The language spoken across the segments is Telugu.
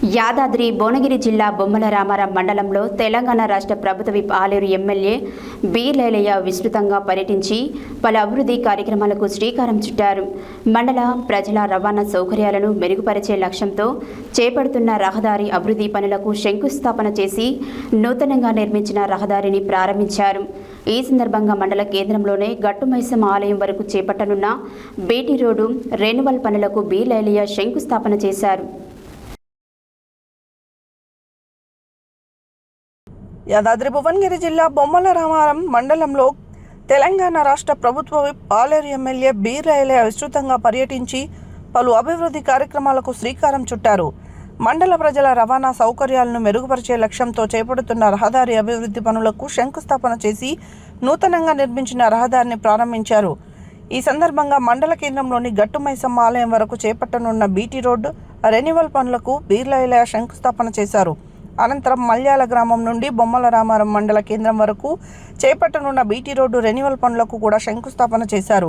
యాదాద్రి భువనగిరి జిల్లా బొమ్మల రామారం మండలంలో తెలంగాణ రాష్ట్ర ప్రభుత్వ whip Aler MLA B Lailaiah విస్తృతంగా పర్యటించి పలు అభివృద్ధి కార్యక్రమాలకు శ్రీకారం చుట్టారు. మండల ప్రజల రవాణా సౌకర్యాలను మెరుగుపరిచే లక్ష్యంతో చేపడుతున్న రహదారి అభివృద్ధి పనులకు శంకుస్థాపన చేసి నూతనంగా నిర్మించిన రహదారిని ప్రారంభించారు. ఈ సందర్భంగా మండల కేంద్రంలోనే గట్టుమైసమ్మ ఆలయం వరకు చేపట్టనున్న బీటీ రోడ్డు రెన్యువల్ పనులకు బి లైలయ్య శంకుస్థాపన చేశారు. యాదాద్రి భువనగిరి జిల్లా బొమ్మల రామారం మండలంలో తెలంగాణ రాష్ట్ర ప్రభుత్వ whip Aler MLA B Lailaiah విస్తృతంగా పర్యటించి పలు అభివృద్ధి కార్యక్రమాలకు శ్రీకారం చుట్టారు. మండల ప్రజల రవాణా సౌకర్యాలను మెరుగుపరిచే లక్ష్యంతో చేపడుతున్న రహదారి అభివృద్ధి పనులకు శంకుస్థాపన చేసి నూతనంగా నిర్మించిన రహదారిని ప్రారంభించారు. ఈ సందర్భంగా మండల కేంద్రంలోని గట్టుమైసమ్మ ఆలయం వరకు చేపట్టనున్న బీటీ రోడ్డు రెన్యువల్ పనులకు బి లైలయ్య శంకుస్థాపన చేశారు. అనంతరం మల్యాల గ్రామం నుండి బొమ్మల రామారం మండల కేంద్రం వరకు చేపట్టనున్న బీటీ రోడ్డు రెన్యువల్ పనులకు కూడా శంకుస్థాపన చేశారు.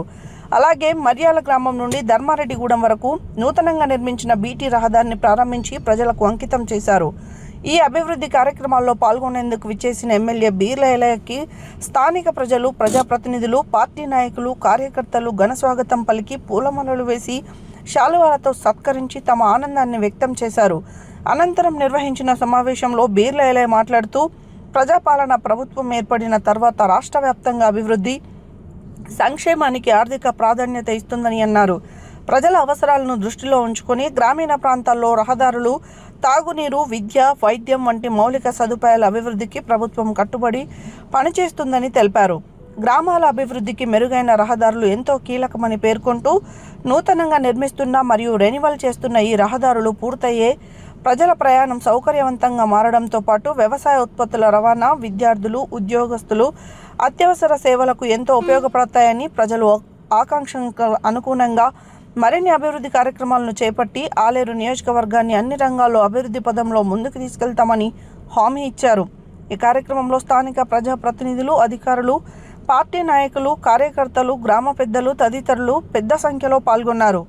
అలాగే మర్యాల గ్రామం నుండి ధర్మారెడ్డిగూడెం వరకు నూతనంగా నిర్మించిన బీటీ రహదారిని ప్రారంభించి ప్రజలకు అంకితం చేశారు. ఈ అభివృద్ధి కార్యక్రమాల్లో పాల్గొనేందుకు విచ్చేసిన ఎమ్మెల్యే బి లైలయ్యకి స్థానిక ప్రజలు, ప్రజాప్రతినిధులు, పార్టీ నాయకులు, కార్యకర్తలు ఘనస్వాగతం పలికి పూలమాలలు వేసి శాలువాలతో సత్కరించి తమ ఆనందాన్ని వ్యక్తం చేశారు. అనంతరం నిర్వహించిన సమావేశంలో బి లైలయ్య మాట్లాడుతూ ప్రజాపాలన ప్రభుత్వం ఏర్పడిన తర్వాత రాష్ట్ర వ్యాప్తంగా అభివృద్ధి సంక్షేమానికి ఆర్థిక ప్రాధాన్యత ఇస్తుందని అన్నారు. ప్రజల అవసరాలను దృష్టిలో ఉంచుకొని గ్రామీణ ప్రాంతాల్లో రహదారులు, తాగునీరు, విద్య, వైద్యం వంటి మౌలిక సదుపాయాల అభివృద్ధికి ప్రభుత్వం కట్టుబడి పనిచేస్తుందని తెలిపారు. గ్రామాల అభివృద్ధికి మెరుగైన రహదారులు ఎంతో కీలకమని పేర్కొంటూ నూతనంగా నిర్మిస్తున్న మరియు రెన్యువల్ చేస్తున్న ఈ రహదారులు పూర్తయ్యే ప్రజల ప్రయాణం సౌకర్యవంతంగా మారడంతో పాటు వ్యవసాయ ఉత్పత్తుల రవాణా, విద్యార్థులు, ఉద్యోగస్తులు, అత్యవసర సేవలకు ఎంతో ఉపయోగపడతాయని, ప్రజలు ఆకాంక్షలకు అనుగుణంగా మరిన్ని అభివృద్ధి కార్యక్రమాలను చేపట్టి ఆలేరు నియోజకవర్గాన్ని అన్ని రంగాల్లో అభివృద్ధి పదంలో ముందుకు తీసుకెళ్తామని హామీ ఇచ్చారు. ఈ కార్యక్రమంలో స్థానిక ప్రజాప్రతినిధులు, అధికారులు, పార్టీ నాయకులు, కార్యకర్తలు, గ్రామ పెద్దలు తదితరులు పెద్ద సంఖ్యలో పాల్గొన్నారు.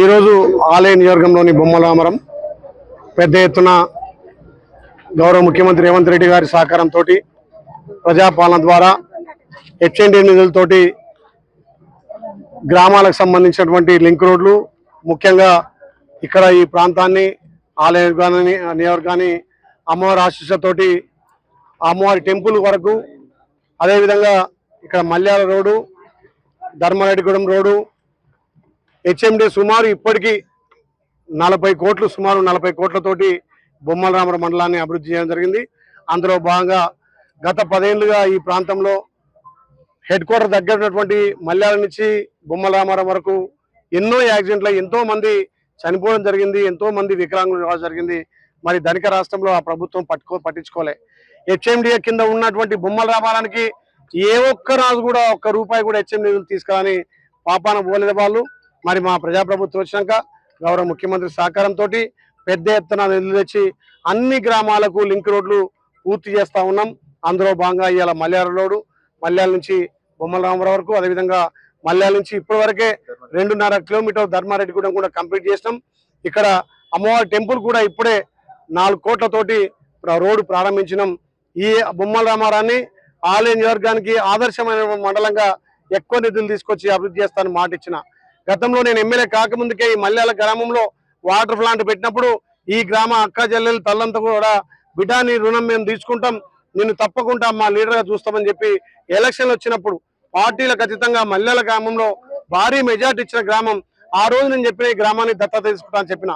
ఈరోజు ఆలయ నియోజకవర్గంలోని బొమ్మల రామారం పెద్ద ఎత్తున గౌరవ ముఖ్యమంత్రి రేవంత్ రెడ్డి గారి సహకారంతో ప్రజాపాలన ద్వారా హెచ్ఎండి నిధులతోటి గ్రామాలకు సంబంధించినటువంటి లింక్ రోడ్లు, ముఖ్యంగా ఇక్కడ ఈ ప్రాంతాన్ని ఆలయ నియోజకవర్గాన్ని అమ్మవారి ఆశీస్సుతోటి అమ్మవారి టెంపుల్ వరకు, అదేవిధంగా ఇక్కడ మల్యాల రోడ్డు, ధర్మారెడ్డిగూడెం రోడ్డు, హెచ్ఎండి సుమారు ఇప్పటికీ 40 కోట్లతోటి బొమ్మల రామారం మండలాన్ని అభివృద్ధి చేయడం జరిగింది. అందులో భాగంగా గత 10 ఏళ్లుగా ఈ ప్రాంతంలో హెడ్ క్వార్టర్ దగ్గర ఉన్నటువంటి మల్యాల నుంచి బొమ్మల రామారం వరకు ఎన్నో యాక్సిడెంట్లు, ఎంతో మంది చనిపోవడం జరిగింది, ఎంతో మంది వికలాంగులు రావడం జరిగింది. మరి ధనిక రాష్ట్రంలో ఆ ప్రభుత్వం పట్టించుకోలే. హెచ్ఎండిఏ కింద ఉన్నటువంటి బొమ్మల రామారానికి ఏ ఒక్క రాజు కూడా ఒక్క రూపాయి కూడా హెచ్ఎండి నిధులు తీసుకురాని పాపాన పోలేదు వాళ్ళు. మరి మా ప్రజాప్రభుత్వం వచ్చినాక గౌరవ ముఖ్యమంత్రి సహకారంతో పెద్ద ఎత్తున నిధులు తెచ్చి అన్ని గ్రామాలకు లింక్ రోడ్లు పూర్తి చేస్తూ ఉన్నాం. అందులో భాగంగా ఇవాళ మల్యాల రోడ్డు, మల్యాల నుంచి బొమ్మల రామారం వరకు, అదేవిధంగా మల్యాల నుంచి ఇప్పటి వరకే 2.5 కిలోమీటర్ ధర్మారెడ్డిగూడెం కూడా కంప్లీట్ చేసినాం. ఇక్కడ అమ్మవారి టెంపుల్ కూడా ఇప్పుడే 4 కోట్లతోటి రోడ్డు ప్రారంభించినాం. ఈ బొమ్మల రామారాన్ని ఆలయ నియోజకవర్గానికి ఆదర్శమైన మండలంగా ఎక్కువ నిధులు తీసుకొచ్చి అభివృద్ధి చేస్తానని మాట ఇచ్చిన. గతంలో నేను ఎమ్మెల్యే కాకముందుకే ఈ మల్యాల గ్రామంలో వాటర్ ప్లాంట్ పెట్టినప్పుడు ఈ గ్రామ అక్క చెల్లెలు తల్లంతా కూడా బిడ్డాని రుణం మేము తీసుకుంటాం, నిన్ను తప్పకుండా మా లీడర్గా చూస్తామని చెప్పి ఎలక్షన్లు వచ్చినప్పుడు పార్టీలకు అతీతంగా మల్లెల గ్రామంలో భారీ మెజార్టీ ఇచ్చిన గ్రామం. ఆ రోజు నేను చెప్పిన ఈ గ్రామాన్ని దత్తత తీసుకుంటా అని చెప్పిన.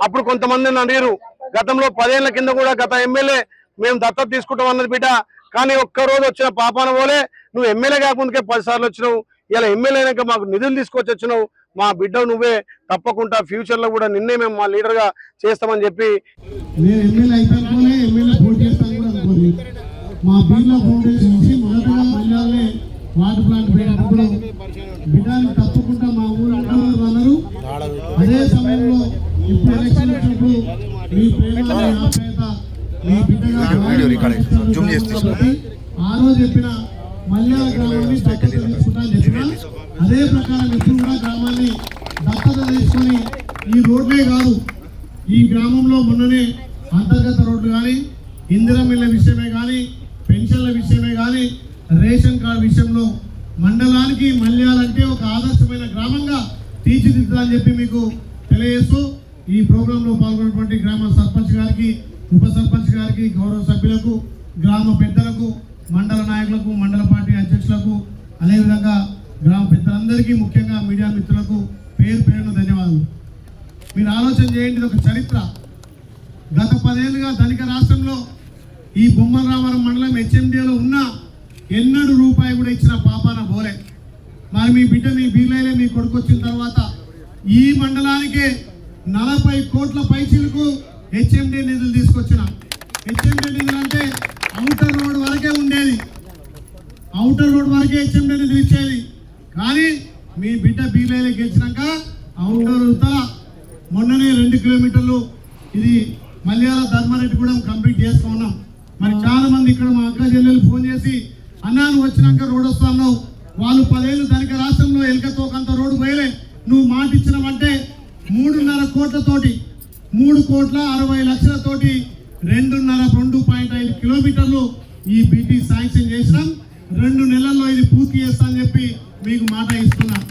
అప్పుడు కొంతమంది నన్ను అడిగారు, గతంలో 10 ఏళ్ల కింద కూడా గత ఎమ్మెల్యే మేము దత్తత తీసుకుంటాం అన్నది బిడ్డ, కానీ ఒక్కరోజు వచ్చిన పాపాన పోలే. నువ్వు ఎమ్మెల్యే కాకముందుకే 10 సార్లు వచ్చినావు, ఇలా ఎమ్మెల్యే అయినాక మాకు నిధులు తీసుకొచ్చి వచ్చినావు, మా బిడ్డ నువ్వే, తప్పకుండా ఫ్యూచర్ లో కూడా నిన్నే మేము మా లీడర్ గా చేస్తామని చెప్పి నేను ఎమ్మెల్యే అయిపోయి ఎమ్మెల్యే పోటీ చేస్తాను కూడా అనుకోలేదు. మా బిర్లా ఫౌండేషన్ నుంచి మొదటగా మల్యాలనే వాటర్ ప్లాంట్ పెట్టినప్పుడు బిడ్డని తప్పకుండా మా ఊళ్ళో అన్నారు. అదే సమయంలో ఇప్పుడు ఎలక్షన్ వచ్చినప్పుడు మీ ప్రేమ మీ ఆప్యాయత మీ బిడ్డగా ఆ రోజు చెప్పిన మల్యాల గ్రామాన్ని దత్తత తీసుకుంటా అని చెప్పిన అదే ప్రకారం ఇప్పుడు కూడా గ్రామాన్ని దత్తత తీసుకొని ఈ రోడ్లే కాదు, ఈ గ్రామంలో మొన్ననే అంతర్గత రోడ్లు కానీ, ఇందిరమిల్ల విషయమే కానీ, పెన్షన్ల విషయమే కానీ, రేషన్ కార్డు విషయంలో మండలానికి మల్యాలంటే ఒక ఆదర్శమైన గ్రామంగా తీర్చిదిద్దాలని చెప్పి మీకు తెలియజేస్తూ ఈ ప్రోగ్రాంలో పాల్గొన్నటువంటి గ్రామ సర్పంచ్ గారికి, ఉప సర్పంచ్ గారికి, గౌరవ సభ్యులకు, గ్రామ పెద్దలకు, మండల నాయకులకు, మండల పార్టీ అధ్యక్షులకు, అదేవిధంగా గ్రామ పెద్దలందరికీ, ముఖ్యంగా మీడియా మిత్రులకు పేరు పేరును ధన్యవాదాలు. మీరు ఆలోచన చేయండి, ఒక చరిత్ర. గత 10 ఏళ్ళుగా ధనిక రాష్ట్రంలో ఈ బొమ్మల రామారం మండలం హెచ్ఎండిలో ఉన్న ఎన్నడూ రూపాయి కూడా ఇచ్చిన పాపాన పోలే. మరి మీ బిడ్డ మీ బీర్లైలే మీ కొడుకు వచ్చిన తర్వాత ఈ మండలానికే 40 కోట్ల పైచీలకు హెచ్ఎండి నిధులు తీసుకొచ్చిన. హెచ్ఎండి నిధులు అంటే ఔటర్ రోడ్ వరకే ఉండేది, ఔటర్ రోడ్ వరకే హెచ్ఎండి నిధులు ఇచ్చేది. కానీ మీ బిడ్డ బీర్లైలే గెలిచినాక ఔటర్ ఉత్తర మొన్ననే 2 కిలోమీటర్లు ఇది మల్యాల ధర్మారెడ్డిగూడెం కంప్లీట్ చేసుకున్నాం. మరి చాలా మంది ఇక్కడ మా అక్క చెల్లెలు ఫోన్ చేసి, అన్నాను వచ్చినాక రోడ్ వస్తాను, వాళ్ళు 10 ఏళ్ళు ధనిక రాష్ట్రంలో ఎలకతోకంత రోడ్డు పోయలే, నువ్వు మాట ఇచ్చినావంటే 3.5 కోట్లతోటి 3,60,00,000తోటి 2.5 కిలోమీటర్లు ఈ బీటీ శాంక్షన్ చేసినాం. 2 నెలల్లో ఇది పూర్తి చేస్తా అని చెప్పి మీకు మాట ఇస్తున్నాం.